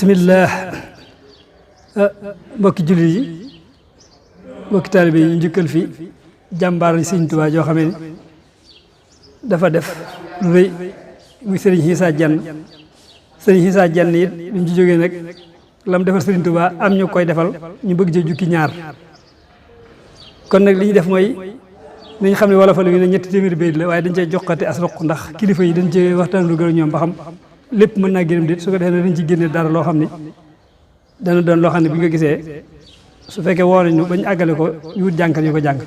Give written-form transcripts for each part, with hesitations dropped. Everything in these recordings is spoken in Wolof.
bismillah mbokki jullit yi mbokki taalibe yi njukkal fi jàmbaar Sëriñ Tuubaa joo xamee ni dafa def lu rëy muy Sëriñ Issa Diène Sëriñ Issa Diène it bi mu ci jógee nag lam defal Sëriñ Tuubaa am ñu koy defal ñu bëgg ci jukki ñaar kon nag li ñu def mooy nañ xam ne wala fa lu ne ñetti téeméeri bayit la waaye dañ cey joxate as roq ndax kilifa yi dañ ci waxtaan lu gën ñoom ba xam lépp mën naa génn déet su ko defee ne dañ ci génne dara loo xam ni dana doon loo xam ne bi nga gisee su fekkee woo nañu bañ àggale ko ñu wut jànkal ñu ko jàng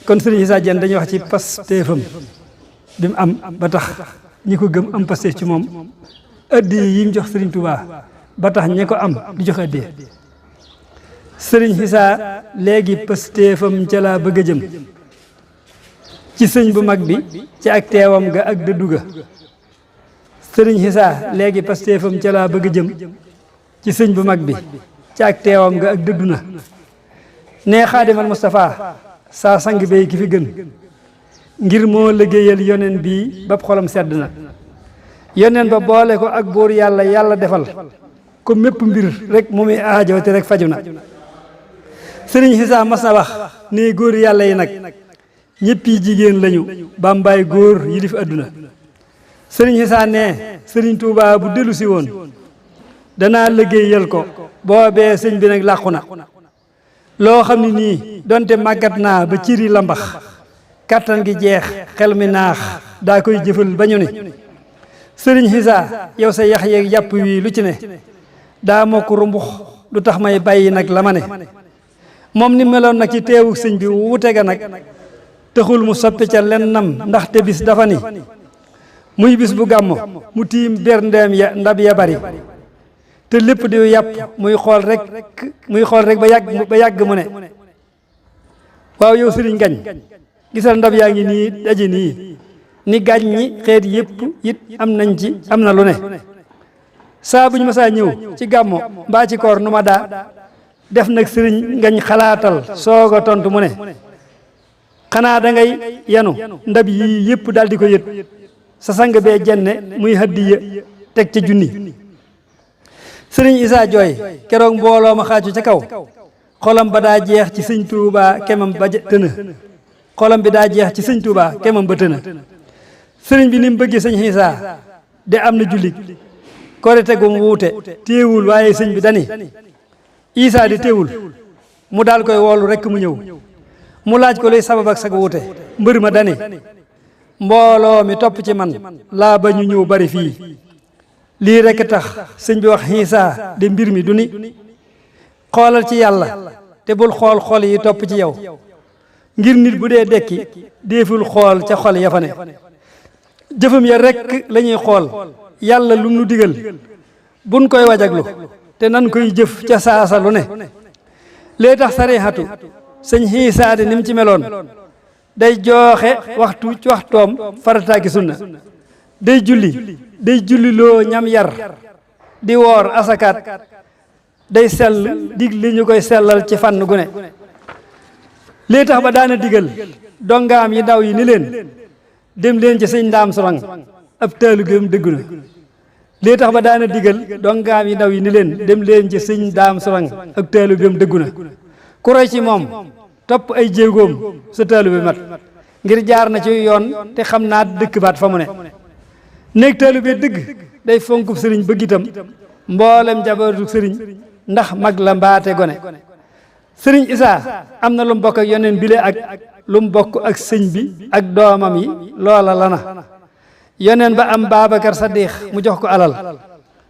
kon Sëriñ Issa Diène dañuy wax ci pastéefam bi mu am ba tax ñi ko gëm am pastéef ci moom addi yi mu jox Sëriñ Tuubaa ba tax ñi ko am di jox addi Sëriñ Issa léegi pastéefam ca laa bëgg a jëm ci sëñ bu mag bi ci ak teewam ga ak dëddu ga Sëriñ Issa léegi pastéefam ca laa bëgg a jëm ci sëñ bu mag bi ci ak teewam ga ak dëddu na nee Xaadimal Mustafaa saa sang bay ki fi gën ngir moo liggéeyal yonen bii ba xolam sedd na yonen ba boole ko ak buur yàlla defal ko mépp mbir rek mu muy aajo te rek faju na Sëriñ Issa mas na wax nii góor yàlla yi nag ñëpp yi jigéen lañu bàmbaay góor yilif àdduna Sëriñ Issa ne Sëriñ Tuubaa bu dellu si woon danaa liggéeyal ko boobee sëñ bi nag làqu na loo xam ne nii donte màggat naa ba ciri lambax kattan gi jeex xel mi naax daa koy jëfal ba ñu ne Sëriñ Issa yow sa yax yeeg yàpp wi lu ci ne daa mokk rumbux lu tax may bàyyi nag la ma ne moom ni meloon nag ci teewu sëñ bi wute ga nag taxul mu soppi ca lennam ndaxte bis dafa ni muy bis bu gàmmo mu tiim berndeem ya ndab ya bari te lépp di yàpp muy xool rek ba yàgg mu ne waaw yow sëriñ gañ gisal ndab yaa ngi nii daje nii ni gañ ñi xeet yëpp it am na lu ne saa buñ masaa ñëw ci gàmmo mbaa ci koor nu ma daa def nag sëriñ ngañ xalaatal soog a tontu mu ne xanaa da ngay yanu ndab yii yëpp daal di ko yët sa sang bee jenne muy haddiya teg ca junni Sëriñ Issa jooy keroog mbooloo ma xaaju ca kaw xolam ba daa jeex ci sëñ Tuubaa kemam ba tëna xolam bi daa jeex ci sëñ Tuubaa kemam ba tëna sëriñ bi ni mu bëggee sëñ Issa de am na jullit korite gu mu wuute téewul waaye sëñ bi dani Issa di téewul mu daal koy woolu rekk mu ñëw mu laaj ko luy sabab ak sag wuute mbër ma dani mbooloo mi topp ci man laa ba ñu ñëw bari fii lii rekk tax sëñ bi wax Issa de mbir mi du ni xoolal ci yàlla te bul xool xol yi topp ci yow ngir nit bu dee dekki déeful xool ca xol ya fa ne jëfam ya rekk la ñuy xool yàlla lu nu digal buñ koy wajaglu te nan koy jëf ca saasa lu ne lee tax sarixatu sëñ Issa de ni mu ci meloon day jooxe waxtu ci waxtoom farataaki sunna day julli loo ñam yar di woor asakaat day sell dig li ñu koy sellal ci fànn gu ne lii tax ba daana digal dongaam yi ndaw yi ni leen dem leen ci sëñ Ndaam Sorang ab taalibeem dëggu na lii tax ba daana digal dongaam yi ndaw yi ni leen dem leen ci sëñ Ndaam Sorang ab taalibeem dëggu na ku roy ci moom topp ay jéegoom sa taalibe mat ngir jaar na ci yoon te xam naa dëkk baat fa mu ne néeg taalibe dëgg day fonkub sëriñ bëgg itam mboolem jabootu sëriñ ndax mag la mbaate gone Sëriñ Issa am na lu mu bokk ak yoneen bile ak lu mu bokk ak sëñ bi ak doomam yi loola lana yoneen ba am Babacar Saddiq mu jox ko alal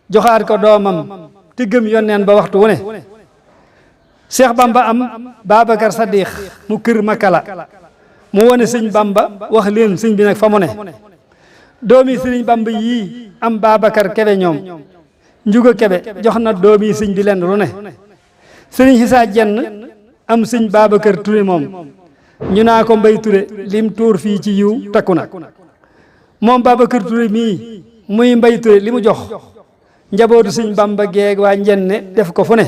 joxaat ko doomam te gëm yoneen ba waxtu wu ne Cheikh Bamba am Babacar Saddiq mu kër Makala mu wone sëñ Bamba wax leen sëñ bi nag fa mu ne doomi sëriñ Bamba yii am Babacar Kebe ñoom njuga Kebe jox na doomi sëñ bi lenn lu ne Sëriñ Issa Diène am sëñ Babacar Touré moom ñu naa ko Mbay Touré lim tuur fii ci yiw takku na moom Babacar Touré mii muy Mbay Touré li mu jox njabootu sëñ Bamba geeg waa njenne def ko fu ne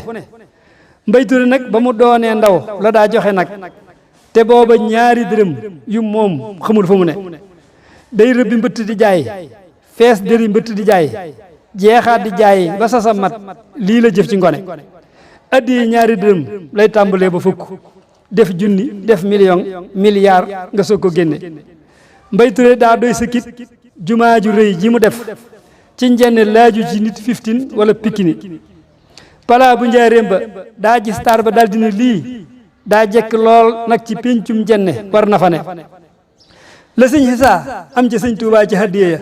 Mbay Touré nag ba mu doonee ndaw la daa joxe nag te booba ñaari dërëm yu moom xamul fu mu ne day rëbbi mbëtt di jaay fees dëri mbëtt di jaay jeexaat di jaay ba sasa mat lii la jëf ci ngone addi ñaari dërëm lay tàmbalee ba fukk def junni def million milliard nga soog ko génne Mbay Touré daa doy sa kit jumaa ju rëy ji mu def ci njenne laaju ci nit 15 wala pikini palaa bu njaaréem ba daa gis taar ba daldi ne lii daa jekk lool nag ci péncum njenne war na fa ne la sëñ Xisaa am ci sëñ Tuubaa ci hadiya ya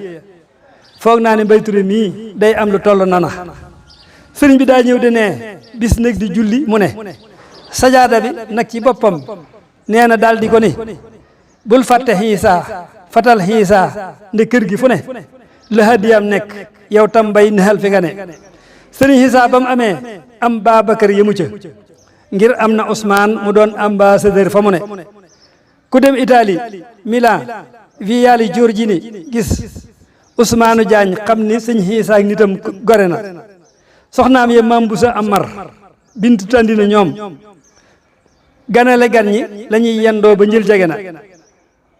foog naa ne Mbay Touré mii day am lu toll nana sëriñ bi daa ñëw de ne bis nag di julli mu ne sajaada bi nag ci boppam nee na daal di ko ni bul fàtte Xiisaa fatal Xiisaa nde kër gi fu ne la hadiyam nekk yow tam Mbay nexal fi nga ne sëriñ Xisaa ba mu amee am Babacar yëmu ca ngir am na Ousmane mu doon ambassadeur fa mu ne ku dem Italie Milan Viali Giorgini gis Ousmane Diagne xam ni sëñ Xiisaa ak nitam gore na soxnaam ye Maam Busa Amar bintu tandina ñoom ganale gan ñi la ñuy yendoo ba njël jege na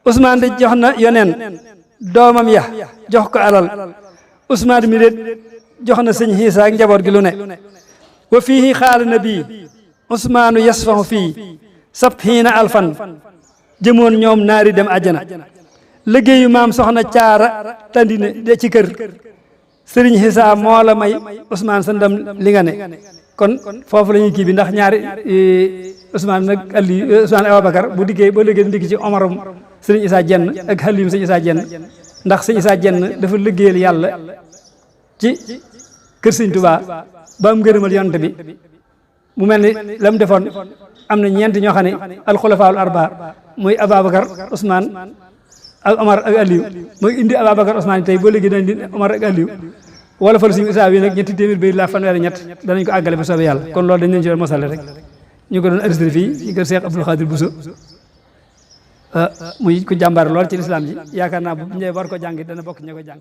Ousmane de jox na yoneen doomam ya jox ko alal Ousmane mi déet jox na sëñ Xiisaa ak njaboot gi lu ne wa fiihi xaala nabi Ousmane yasfahu fii sabhiina alfan jëmoon ñoom naari dem àjjana liggéeyu maam soxna caara tandine de ci kër sëriñ Xiisaa moo la may Ousmane sa ndam li nga ne kon foofu la ñuy kii bi ndax ñaari Ousmane nag Ousmane Ababacar bu diggee boo liggéey ndigg ci Omarum sëriñ Issa Jenn ak Halim sëriñ Issa Jenn ndax sëriñ Issa Jenn dafa liggéeyal yàlla ci kër sëriñ Tuubaa ba am ngërëmal yonent bi mu mel ni la mu defoon am na ñeent ñoo xam ne alxulafaul arba muy Ababacar Ousmane ak Omar ak Aliou mooy indi Ababacar Ousmane tey boo léegi dañ di Omar ak Aliou wala fal suñu Isaa bi nag ñetti téeméer bay la fanweeri ñett danañ ko àggale ba soobee yàlla kon loolu dañ leen ci doon mosale rek ñu ko doon enregistré fii ñu ko Cheikh Abdoul Khadir Bousso muy ku jàmbaar lool ci lislaam ji yaakaar naa bu ñëwee war ko jàng dana bokk ña ko jàng